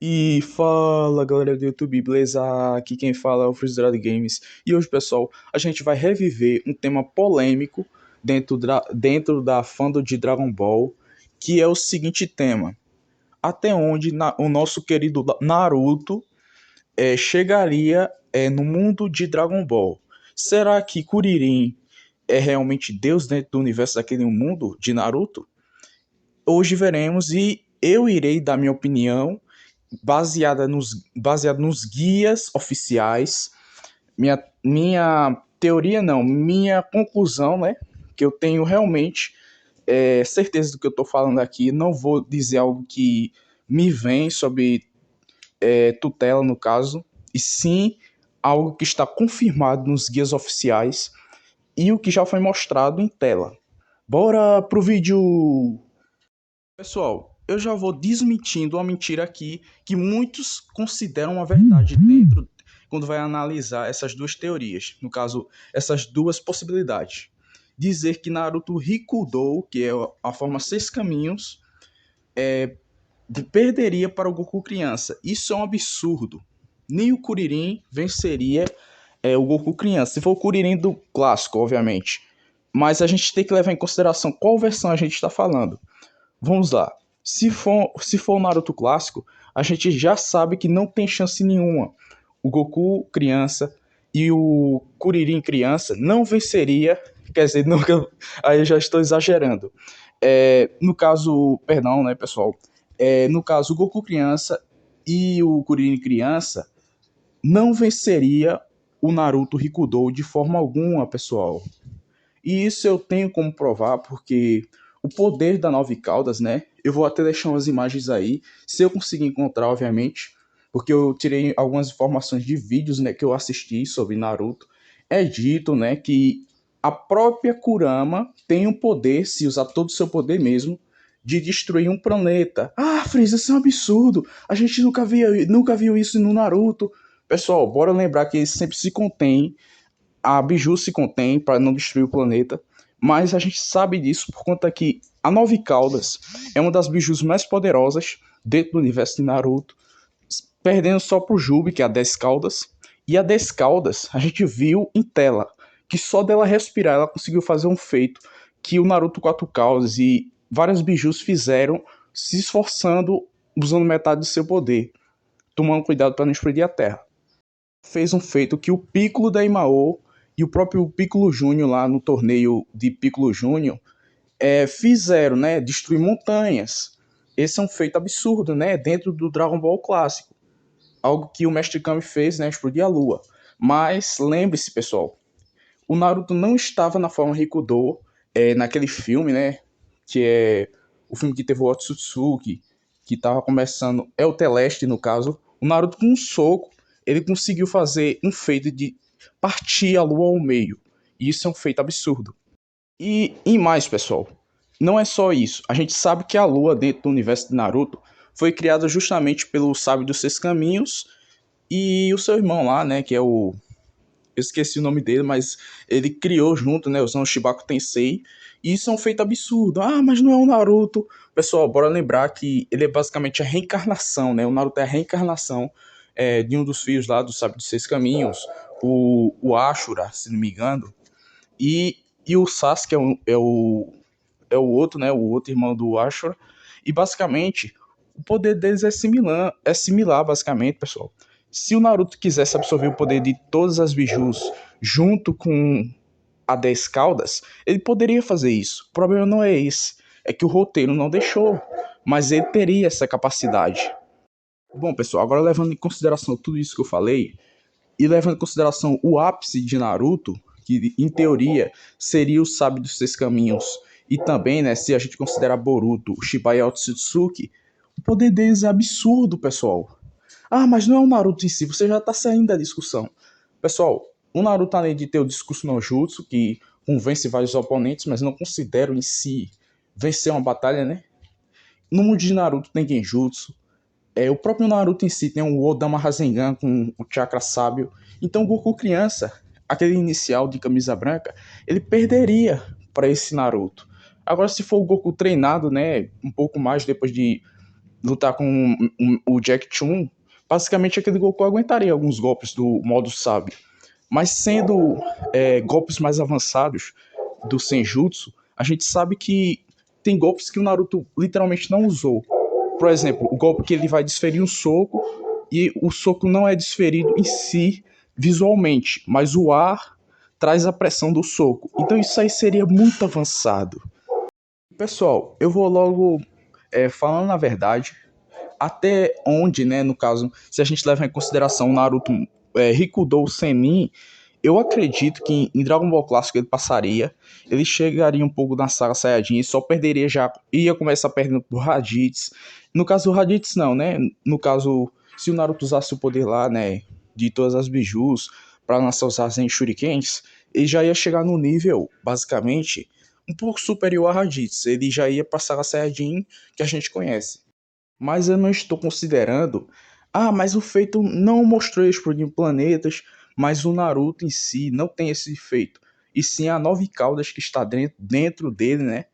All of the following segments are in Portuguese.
E fala galera do YouTube, beleza? Aqui quem fala é o Freezer Games. E hoje, pessoal, a gente vai reviver um tema polêmico dentro da fandom de Dragon Ball, que é o seguinte tema: até onde o nosso querido Naruto chegaria no mundo de Dragon Ball? Será que Kuririn é realmente Deus dentro do universo daquele mundo de Naruto? Hoje veremos e eu irei dar minha opinião baseado nos guias oficiais. Minha teoria, não, minha conclusão, né? Que eu tenho realmente certeza do que eu estou falando aqui. Não vou dizer algo que me vem sob tutela, no caso, e sim algo que está confirmado nos guias oficiais e o que já foi mostrado em tela. Bora pro vídeo! Pessoal, eu já vou desmentindo uma mentira aqui que muitos consideram uma verdade dentro quando vai analisar essas duas teorias, no caso, essas duas possibilidades. Dizer que Naruto Rikudou, que é a forma Seis Caminhos, perderia para o Goku criança. Isso é um absurdo. Nem o Kuririn venceria o Goku criança. Se for o Kuririn do clássico, obviamente. Mas a gente tem que levar em consideração qual versão a gente está falando. Vamos lá. Se for o Naruto clássico, a gente já sabe que não tem chance nenhuma. O Goku criança e o Kuririn criança não venceria. Quer dizer, nunca, aí eu já estou exagerando. No caso, perdão, né, pessoal? No caso, o Goku criança e o Kuririn criança não venceria o Naruto Rikudou de forma alguma, pessoal. E isso eu tenho como provar porque o poder da Nove Caudas, né? Eu vou até deixar umas imagens aí, se eu conseguir encontrar, obviamente, porque eu tirei algumas informações de vídeos, né, que eu assisti sobre Naruto. É dito, né, que a própria Kurama tem o poder, se usar todo o seu poder mesmo, de destruir um planeta. Ah, Freeza, isso é um absurdo. A gente nunca viu isso no Naruto. Pessoal, bora lembrar que ele sempre se contém, a Biju se contém para não destruir o planeta, mas a gente sabe disso por conta que a Nove Caudas é uma das Bijus mais poderosas dentro do universo de Naruto, perdendo só pro Jubi, que é a Dez Caudas, e a Dez Caudas a gente viu em tela, que só dela respirar ela conseguiu fazer um feito que o Naruto Quatro Caudas e várias Bijus fizeram se esforçando, usando metade do seu poder, tomando cuidado para não explodir a Terra. Fez um feito que o Piccolo da Imao e o próprio Piccolo Júnior lá no torneio de Piccolo Júnior fizeram, né? Destruir montanhas. Esse é um feito absurdo, né? Dentro do Dragon Ball clássico. Algo que o Mestre Kami fez, né? Explodir a Lua. Mas lembre-se, pessoal, o Naruto não estava na forma Rikudo naquele filme, né? Que é o filme que teve o Otsutsuki, que estava começando. É o Teleste, no caso. O Naruto, com um soco, ele conseguiu fazer um feito de partir a lua ao meio. E isso é um feito absurdo. E mais, pessoal, não é só isso. A gente sabe que a lua, dentro do universo de Naruto, foi criada justamente pelo Sábio dos Seis Caminhos e o seu irmão lá, né? Que é o, eu esqueci o nome dele, mas ele criou junto, né, usando o Shibaku Tensei, e isso é um feito absurdo. Ah, mas não é o Naruto. Pessoal, bora lembrar que ele é basicamente a reencarnação, né, o Naruto é a reencarnação de um dos filhos lá do Sábio dos Seis Caminhos, o Ashura, se não me engano, e o Sasuke é o outro, né, o outro irmão do Ashura, e basicamente o poder deles é similar basicamente, pessoal. Se o Naruto quisesse absorver o poder de todas as bijus junto com a 10 caudas, ele poderia fazer isso. O problema não é esse, é que o roteiro não deixou, mas ele teria essa capacidade. Bom, pessoal, agora levando em consideração tudo isso que eu falei, e levando em consideração o ápice de Naruto, que em teoria seria o sábio dos seis caminhos, e também, né, se a gente considerar Boruto, o Shibai e o Otsutsuki, o poder deles é absurdo, pessoal. Ah, mas não é o Naruto em si, você já tá saindo da discussão. Pessoal, o Naruto, além de ter o discurso no Jutsu, que convence vários oponentes, mas não considero em si vencer uma batalha, né? No mundo de Naruto tem Genjutsu, o próprio Naruto em si tem o Odama Rasengan com o chakra sábio. Então o Goku criança, aquele inicial de camisa branca, ele perderia para esse Naruto. Agora se for o Goku treinado, né, um pouco mais depois de lutar com o Jack Chun, basicamente aquele Goku aguentaria alguns golpes do modo sábio. Mas sendo golpes mais avançados do Senjutsu, a gente sabe que tem golpes que o Naruto literalmente não usou. Por exemplo, o golpe que ele vai desferir um soco e o soco não é desferido em si visualmente, mas o ar traz a pressão do soco. Então isso aí seria muito avançado. Pessoal, eu vou logo falando a verdade, até onde, né, no caso, se a gente levar em consideração o Naruto Rikudou Sennin, eu acredito que em Dragon Ball Clássico ele passaria, ele chegaria um pouco na saga Saiyajin e só perderia já, ia começar perdendo pro Raditz. No caso do Raditz não, né, no caso, se o Naruto usasse o poder lá, né, de todas as bijus para lançar os Rasen Shurikens, ele já ia chegar no nível, basicamente, um pouco superior a Raditz, ele já ia passar a Saiyajin que a gente conhece. Mas eu não estou considerando. Ah, mas o feito não mostrou explodindo planetas, mas o Naruto em si não tem esse feito. E sim a Nove Caudas que está dentro dele, né?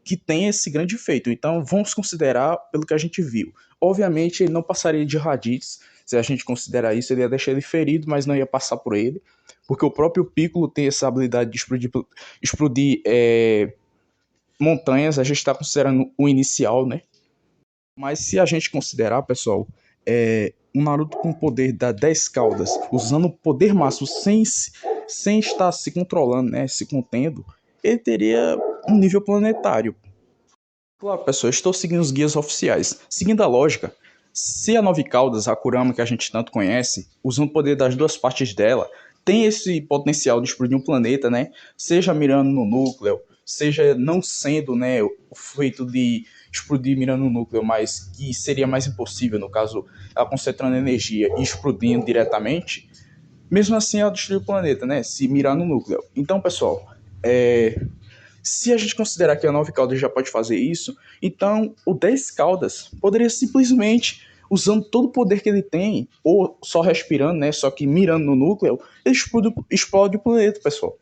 Que tem esse grande feito. Então vamos considerar pelo que a gente viu. Obviamente ele não passaria de Raditz. Se a gente considerar isso, ele ia deixar ele ferido, mas não ia passar por ele. Porque o próprio Piccolo tem essa habilidade de explodir montanhas. A gente está considerando o inicial, né? Mas se a gente considerar, pessoal, um Naruto com o poder da 10 caudas, usando o poder máximo sem estar se controlando, né, se contendo, ele teria um nível planetário. Claro, pessoal, eu estou seguindo os guias oficiais. Seguindo a lógica, se a Nove Caudas, a Kurama que a gente tanto conhece, usando o poder das duas partes dela, tem esse potencial de explodir um planeta, né? Seja mirando no núcleo, seja não sendo, né, o feito de explodir mirando no núcleo, mas que seria mais impossível, no caso, ela concentrando energia e explodindo diretamente, mesmo assim ela destruiu o planeta, né? Se mirar no núcleo. Então, pessoal, se a gente considerar que a 9 caudas já pode fazer isso, então o 10 caudas poderia simplesmente, usando todo o poder que ele tem, ou só respirando, né, só que mirando no núcleo, ele explode o planeta, pessoal.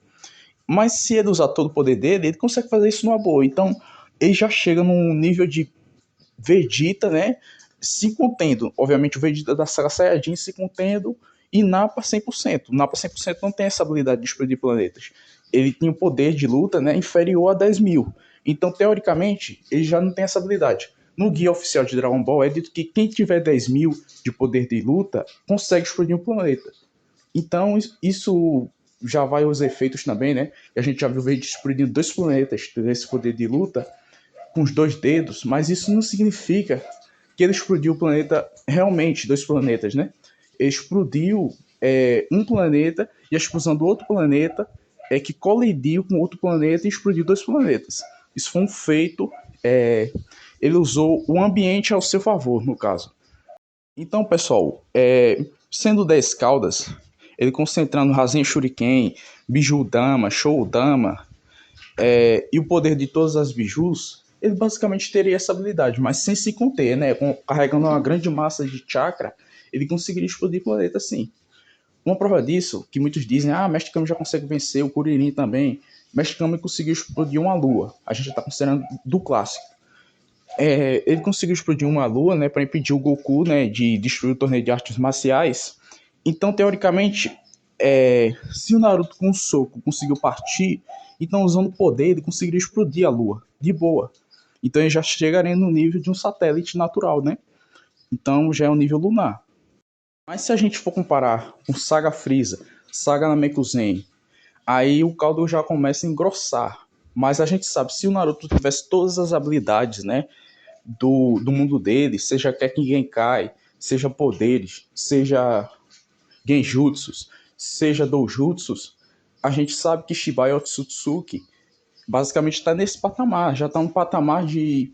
Mas se ele usar todo o poder dele, ele consegue fazer isso numa boa. Então ele já chega num nível de Vegeta, né, se contendo. Obviamente o Vegeta da saga Saiyajin se contendo e Nappa 100%. Nappa 100% não tem essa habilidade de explodir planetas. Ele tem um poder de luta, né, inferior a 10 mil. Então, teoricamente, ele já não tem essa habilidade. No guia oficial de Dragon Ball é dito que quem tiver 10 mil de poder de luta consegue explodir um planeta. Então, isso já vai os efeitos também, né? A gente já viu o Vegeta explodindo 2 planetas desse poder de luta com os 2 dedos, mas isso não significa que ele explodiu o planeta realmente, 2 planetas, né? Ele explodiu um planeta e a explosão do outro planeta que colidiu com outro planeta e explodiu 2 planetas. Isso foi um feito. Ele usou o ambiente ao seu favor, no caso. Então, pessoal, sendo 10 caudas, ele concentrando Rasen Shuriken, Biju Dama, Show Dama, e o poder de todas as bijus, ele basicamente teria essa habilidade, mas sem se conter, né? Carregando uma grande massa de chakra, ele conseguiria explodir o planeta sim. Uma prova disso, que muitos dizem, Mestre Kami já consegue vencer, o Kuririn também. Mestre Kami conseguiu explodir uma lua. A gente está considerando do clássico. Ele conseguiu explodir uma lua, né, para impedir o Goku, né, de destruir o torneio de artes marciais. Então, teoricamente, se o Naruto com um soco conseguiu partir, então usando o poder ele conseguiria explodir a lua, de boa. Então ele já chegaria no nível de um satélite natural, né? Então já é um nível lunar. Mas se a gente for comparar com Saga Frieza, Saga Namekusen, aí o caldo já começa a engrossar. Mas a gente sabe, se o Naruto tivesse todas as habilidades, né, do mundo dele, seja Kekken Genkai, seja poderes, seja genjutsus, seja doujutsus, a gente sabe que Shibai Otsutsuki basicamente está nesse patamar, já está no patamar de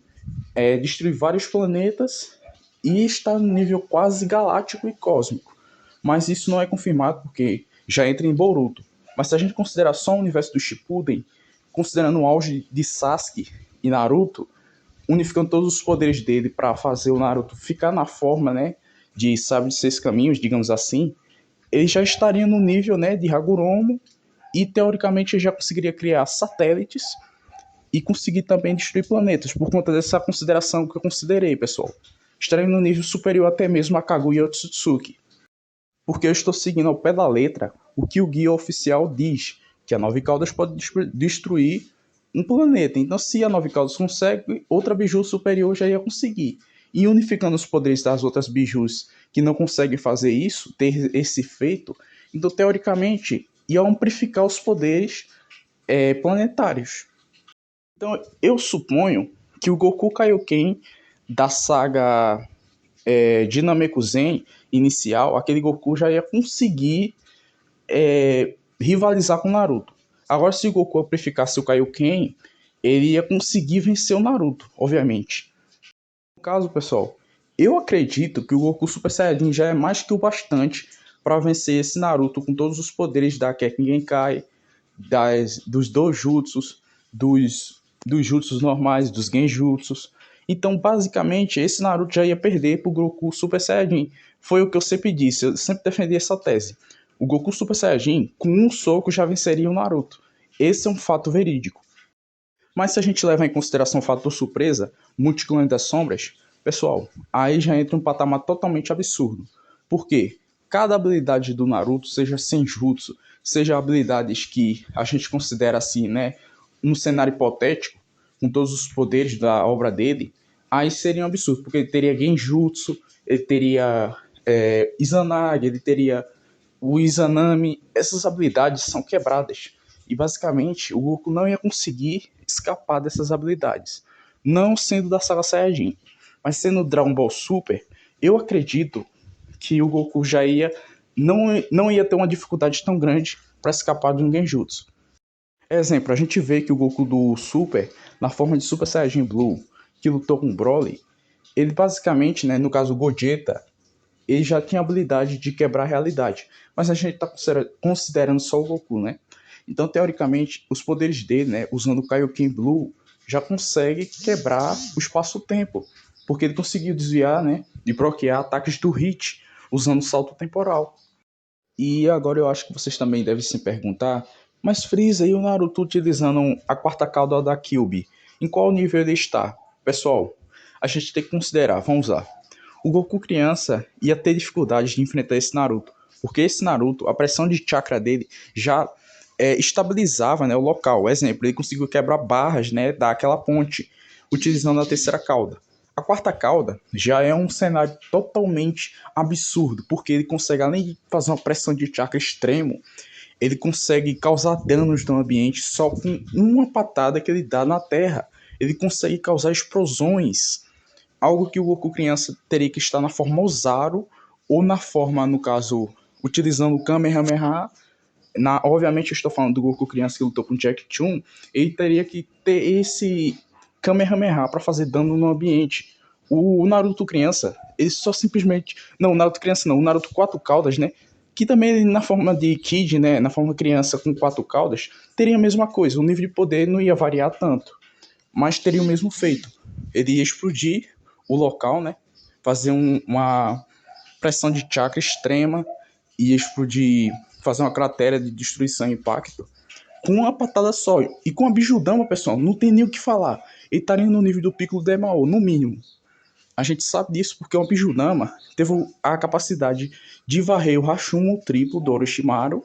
destruir vários planetas e está no nível quase galáctico e cósmico. Mas isso não é confirmado porque já entra em Boruto. Mas se a gente considerar só o universo do Shippuden, considerando o auge de Sasuke e Naruto, unificando todos os poderes dele para fazer o Naruto ficar na forma, né, de sabe de 6 caminhos, digamos assim, ele já estaria no nível, né, de Hagoromo e teoricamente já conseguiria criar satélites e conseguir também destruir planetas por conta dessa consideração que eu considerei, pessoal. estaria no nível superior até mesmo a Kaguya Otsutsuki. Porque eu estou seguindo ao pé da letra o que o guia oficial diz, que a Nove Caudas pode destruir um planeta. Então, se a Nove Caudas consegue, outra biju superior já ia conseguir. E unificando os poderes das outras bijus que não conseguem fazer isso, ter esse feito, então, teoricamente, ia amplificar os poderes planetários. Então, eu suponho que o Goku Kaioken da saga de Namekusen inicial, aquele Goku já ia conseguir rivalizar com o Naruto. Agora, se o Goku amplificasse o Kaioken, ele ia conseguir vencer o Naruto, obviamente. No caso, pessoal, eu acredito que o Goku Super Saiyajin já é mais que o bastante para vencer esse Naruto com todos os poderes da Kekkei Genkai, dos dojutsus, dos jutsus normais, dos genjutsus. Então, basicamente, esse Naruto já ia perder pro Goku Super Saiyajin. Foi o que eu sempre disse, eu sempre defendi essa tese. O Goku Super Saiyajin, com um soco, já venceria o Naruto. Esse é um fato verídico. Mas se a gente levar em consideração o fator surpresa, Multiclone das Sombras, pessoal, aí já entra um patamar totalmente absurdo. Por quê? Cada habilidade do Naruto, seja Senjutsu, seja habilidades que a gente considera assim, né, um cenário hipotético, com todos os poderes da obra dele, aí seria um absurdo, porque ele teria Genjutsu, ele teria Izanagi, ele teria o Izanami, essas habilidades são quebradas. E basicamente o Goku não ia conseguir escapar dessas habilidades. Não sendo da saga Saiyajin, mas sendo Dragon Ball Super, eu acredito que o Goku já ia não ia ter uma dificuldade tão grande para escapar de um Genjutsu. Exemplo, a gente vê que o Goku do Super, na forma de Super Saiyajin Blue, que lutou com o Broly, ele basicamente, né, no caso Gogeta, ele já tinha a habilidade de quebrar a realidade. Mas a gente está considerando só o Goku, né? Então, teoricamente, os poderes dele, né, usando o Kaioken Blue, já consegue quebrar o espaço-tempo. Porque ele conseguiu desviar, né, e bloquear ataques do Hit, usando o salto temporal. E agora eu acho que vocês também devem se perguntar, mas Freeza e o Naruto utilizando a quarta cauda da Kyuubi, em qual nível ele está? Pessoal, a gente tem que considerar, vamos lá. O Goku criança ia ter dificuldade de enfrentar esse Naruto, porque esse Naruto, a pressão de chakra dele já estabilizava, né, o local. Exemplo, ele conseguiu quebrar barras, né, daquela ponte, utilizando a terceira cauda. A quarta cauda já é um cenário totalmente absurdo, porque ele consegue, além de fazer uma pressão de chakra extremo, ele consegue causar danos no ambiente só com uma patada que ele dá na terra. Ele consegue causar explosões, algo que o Goku criança teria que estar na forma Ozaru, ou na forma, no caso, utilizando o Kamehameha. Obviamente eu estou falando do Goku criança que lutou com Jack Chun, ele teria que ter esse Kamehameha para fazer dano no ambiente. O Naruto criança, ele só simplesmente... Não, o Naruto criança não, o Naruto quatro caudas, né? Que também na forma de Kid, né? Na forma criança com quatro caudas, teria a mesma coisa. O nível de poder não ia variar tanto, mas teria o mesmo feito. Ele ia explodir o local, né? Fazer uma pressão de chakra extrema, ia explodir, fazer uma cratera de destruição e impacto com uma patada só. E com a Bijudama, pessoal, não tem nem o que falar. Ele estaria no nível do Piccolo Demao, no mínimo. A gente sabe disso porque o Bijudama teve a capacidade de varrer o Rashomon triplo do Orochimaru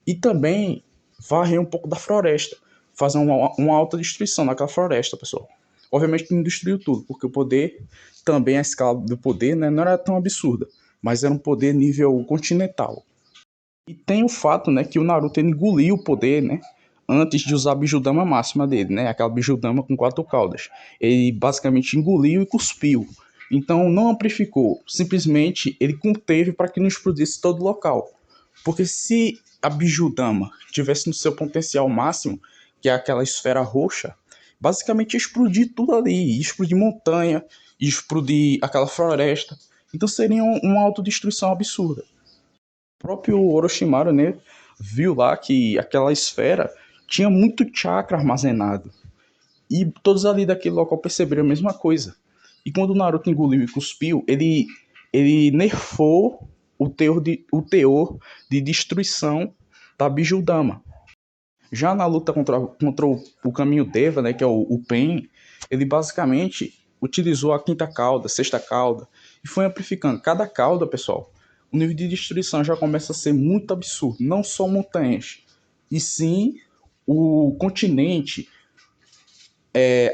e também varrer um pouco da floresta, fazer uma alta destruição naquela floresta, pessoal. Obviamente não destruiu tudo, porque o poder, também a escala do poder, né, não era tão absurda, mas era um poder nível continental. E tem o fato, né, que o Naruto engoliu o poder, né, antes de usar a Bijudama máxima dele, né, aquela Bijudama com quatro caudas. Ele basicamente engoliu e cuspiu. Então não amplificou, simplesmente ele conteve para que não explodisse todo o local. Porque se a Bijudama tivesse no seu potencial máximo, que é aquela esfera roxa, basicamente ia explodir tudo ali, ia explodir montanha, ia explodir aquela floresta. Então seria uma autodestruição absurda. O próprio Orochimaru, né, viu lá que aquela esfera tinha muito chakra armazenado. E todos ali daquele local perceberam a mesma coisa. E quando o Naruto engoliu e cuspiu, ele nerfou o teor de destruição da Bijudama. Já na luta contra o caminho Deva, né, que é o Pain, ele basicamente utilizou a quinta cauda, sexta cauda, e foi amplificando cada cauda, pessoal, o nível de destruição já começa a ser muito absurdo. Não só montanhas, e sim o continente,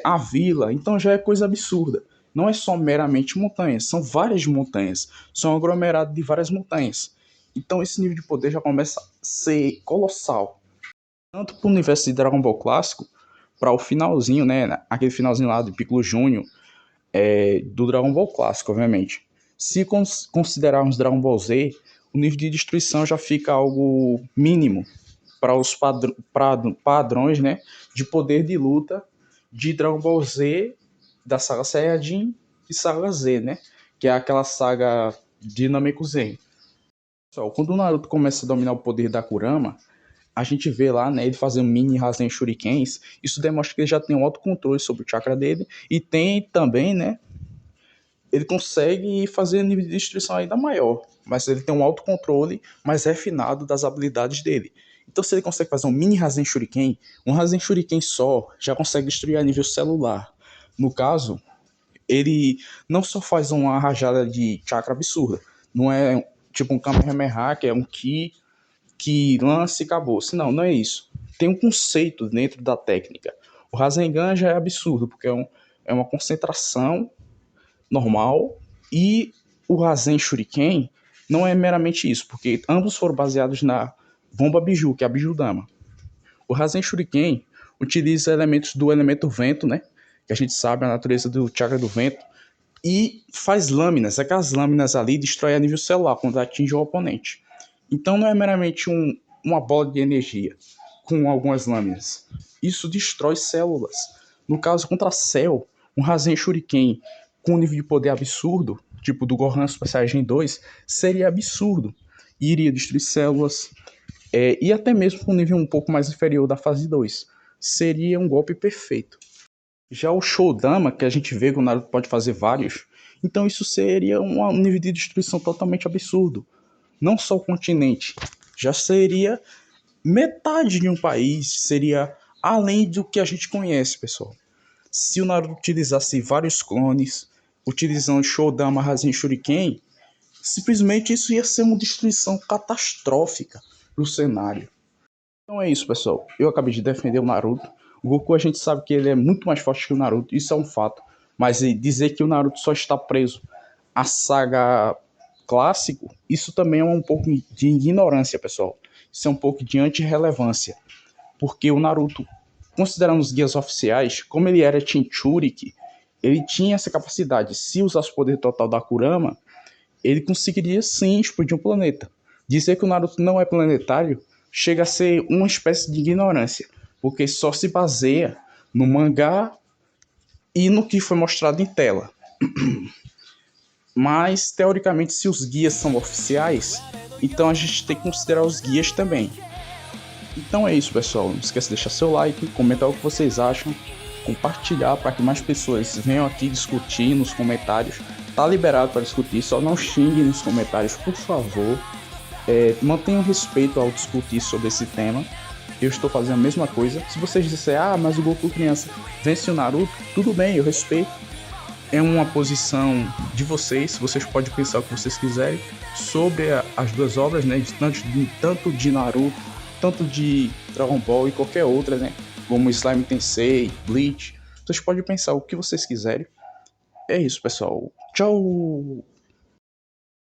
a vila. Então já é coisa absurda. Não é só meramente montanhas, são várias montanhas. São um aglomerado de várias montanhas. Então esse nível de poder já começa a ser colossal. Tanto para o universo de Dragon Ball clássico, para o finalzinho, né? Aquele finalzinho lá do Piccolo Júnior, do Dragon Ball clássico, obviamente. Se considerarmos Dragon Ball Z, o nível de destruição já fica algo mínimo para os padrões, né, de poder de luta de Dragon Ball Z, da saga Saiyajin e saga Z, né, que é aquela saga de Namekusei. Quando o Naruto começa a dominar o poder da Kurama, a gente vê lá, né, ele fazendo mini Rasen Shurikens. Isso demonstra que ele já tem um autocontrole sobre o chakra dele e tem também, né, ele consegue fazer nível de destruição ainda maior, mas ele tem um autocontrole mais refinado das habilidades dele. Então, se ele consegue fazer um mini Rasen Shuriken, um Rasen Shuriken só já consegue destruir a nível celular. No caso, ele não só faz uma rajada de chakra absurda, não é tipo um Kamehameha, que é um Ki que lança e acabou. Não, não é isso. Tem um conceito dentro da técnica. O Rasengan já é absurdo, porque é uma concentração normal, e o Rasen Shuriken não é meramente isso, porque ambos foram baseados na bomba Biju, que é a Bijudama. O Rasen Shuriken utiliza elementos do elemento vento, né? Que a gente sabe a natureza do chakra do vento, e faz lâminas. Aquelas lâminas ali destrói a nível celular quando atinge o oponente. Então não é meramente uma bola de energia com algumas lâminas. Isso destrói células. No caso contra a Cell, um Rasen Shuriken com um nível de poder absurdo, tipo do Gohan Super Saiyajin 2, seria absurdo. E iria destruir células, e até mesmo com um nível um pouco mais inferior da fase 2. Seria um golpe perfeito. Já o Shodama, que a gente vê que o Naruto pode fazer vários, então isso seria um nível de destruição totalmente absurdo. Não só o continente, já seria metade de um país, seria além do que a gente conhece, pessoal. Se o Naruto utilizasse vários clones, utilizando Shodama, Rasen Shuriken, simplesmente isso ia ser uma destruição catastrófica pro cenário. Então é isso, pessoal. Eu acabei de defender o Naruto. O Goku, a gente sabe que ele é muito mais forte que o Naruto, isso é um fato. Mas dizer que o Naruto só está preso à saga clássico, isso também é um pouco de ignorância, pessoal. Isso é um pouco de antirrelevância. Porque o Naruto, considerando os guias oficiais, como ele era Jinchuriki, ele tinha essa capacidade. Se usasse o poder total da Kurama, ele conseguiria sim explodir um planeta. Dizer que o Naruto não é planetário chega a ser uma espécie de ignorância, porque só se baseia no mangá e no que foi mostrado em tela. Mas, teoricamente, se os guias são oficiais, então a gente tem que considerar os guias também. Então é isso, pessoal. Não esqueça de deixar seu like, comentar o que vocês acham, compartilhar para que mais pessoas venham aqui discutir nos comentários. Tá liberado para discutir, só não xingue nos comentários, por favor. Mantenham respeito ao discutir sobre esse tema. Eu estou fazendo a mesma coisa. Se vocês disserem, mas o Goku criança vence o Naruto, tudo bem, eu respeito. É uma posição de vocês podem pensar o que vocês quiserem sobre as duas obras, né? Tanto de Naruto, tanto de Dragon Ball e qualquer outra, né? Como Slime Tensei, Bleach. Vocês podem pensar o que vocês quiserem. É isso, pessoal. Tchau!